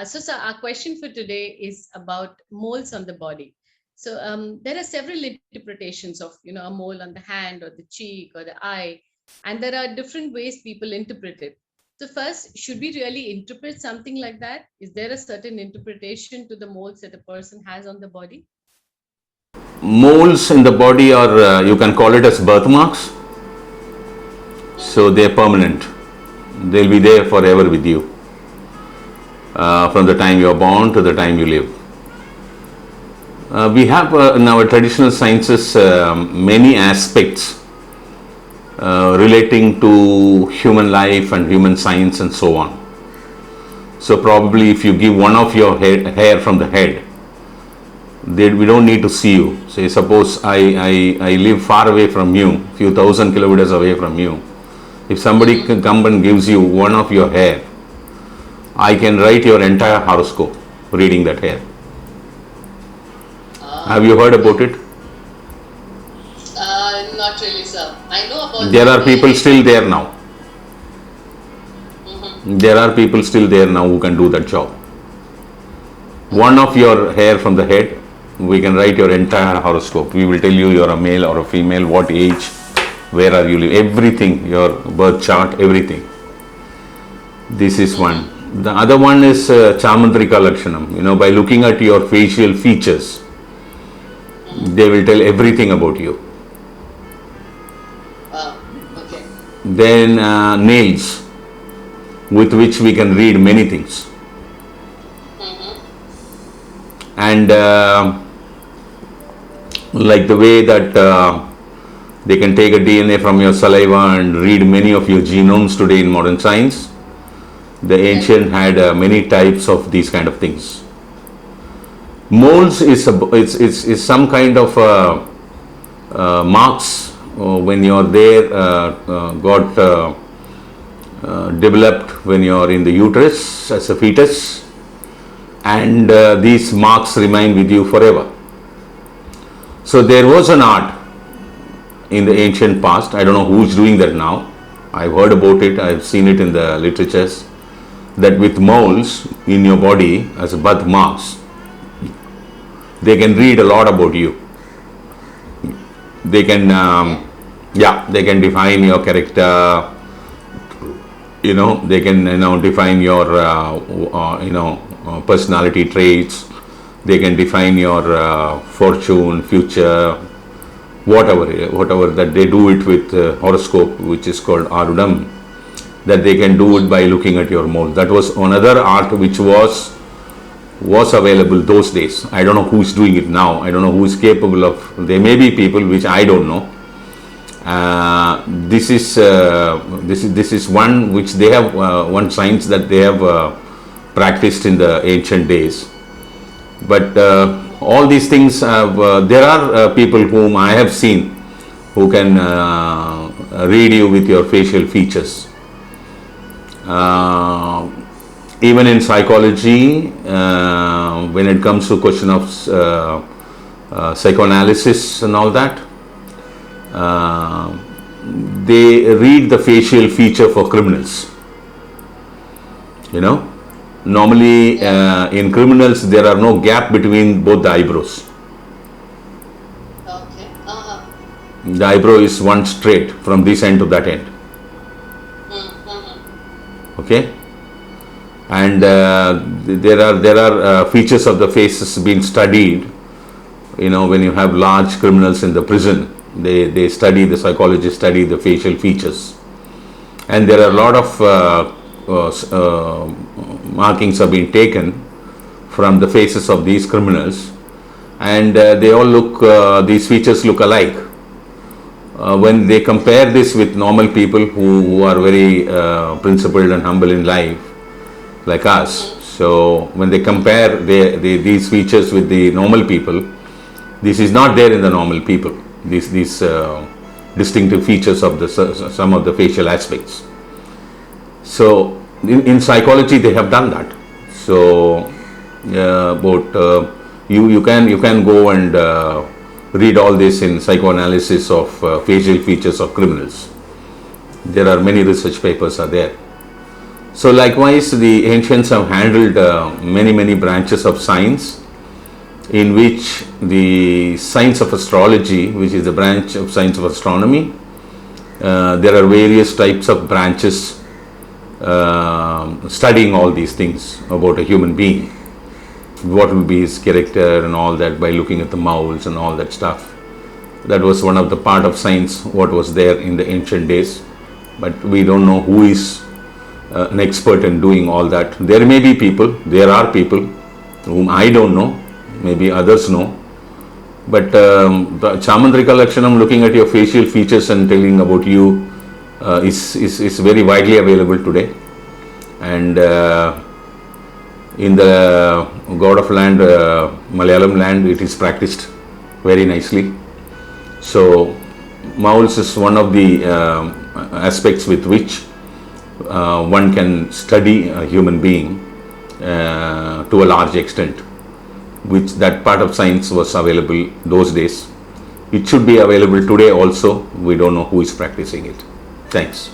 So, our question for today is about moles on the body. So, there are several interpretations of, a mole on the hand or the cheek or the eye, and there are different ways people interpret it. So, first, should we really interpret something like that? Is there a certain interpretation to the moles that a person has on the body? Moles in the body are, you can call it as birthmarks. So they're permanent. They'll be there forever with you, from the time you're born to the time you live. We have in our traditional sciences many aspects relating to human life and human science and so on. So probably if you give one of your hair from the head, we don't need to see you. Say suppose I live far away from you, few thousand kilometers away from you. If somebody can come and gives you one of your hair, I can write your entire horoscope reading that hair. Have you heard about it? Not really, sir. I know about. There are people still there now. There are people still there now who can do that job. One of your hair from the head, we can write your entire horoscope. We will tell you you're a male or a female, what age, where are you living, everything, your birth chart, everything. This is one. The other one is Chamandrika Lakshanam. By looking at your facial features, they will tell everything about you. Okay. Then nails, with which we can read many things. And like the way that they can take a DNA from your saliva and read many of your genomes today in modern science, the ancient had many types of these kind of things. Moles is some kind of marks when you're there, got developed when you're in the uterus as a fetus, and these marks remain with you forever. So there was an art in the ancient past. I don't know who's doing that now. I've heard about it, I've seen it in the literatures, that with moles in your body as birthmarks, they can read a lot about you. They can, they can define your character. They can, define your, personality traits. They can define your fortune, future, whatever that they do it with horoscope, which is called Arudam. That they can do it by looking at your mole. That was another art which was available those days. I don't know who's doing it now. I don't know who is capable of. There may be people which I don't know. This is one which they have one science that they have practiced in the ancient days. But all these things have. There are people whom I have seen who can read you with your facial features. Even in psychology, when it comes to question of psychoanalysis and all that, they read the facial feature for criminals. Normally in criminals there are no gap between both the eyebrows. Okay. The eyebrow is one straight from this end to that end. Okay. And there are features of the faces being studied. When you have large criminals in the prison, they study, the psychologists study the facial features, and there are a lot of markings have been taken from the faces of these criminals, and they all look, these features look alike. When they compare this with normal people who are very principled and humble in life, like us, so when they compare these features with the normal people, this is not there in the normal people. These distinctive features of some of the facial aspects. So in psychology they have done that. So you can go and read all this in psychoanalysis of facial features of criminals. There are many research papers are there. So likewise, the ancients have handled many branches of science, in which the science of astrology, which is the branch of science of astronomy, there are various types of branches studying all these things about a human being. What will be his character and all that by looking at the moles and all that stuff. That was one of the part of science what was there in the ancient days, but we don't know who is an expert in doing all that. There are people whom I don't know, maybe others know, but the Chamandrika Lakshanam, looking at your facial features and telling about you, is very widely available today. And in the God of Land, Malayalam land, it is practiced very nicely. So moles is one of the aspects with which one can study a human being to a large extent, which that part of science was available those days. It should be available today also. We don't know who is practicing it. Thanks.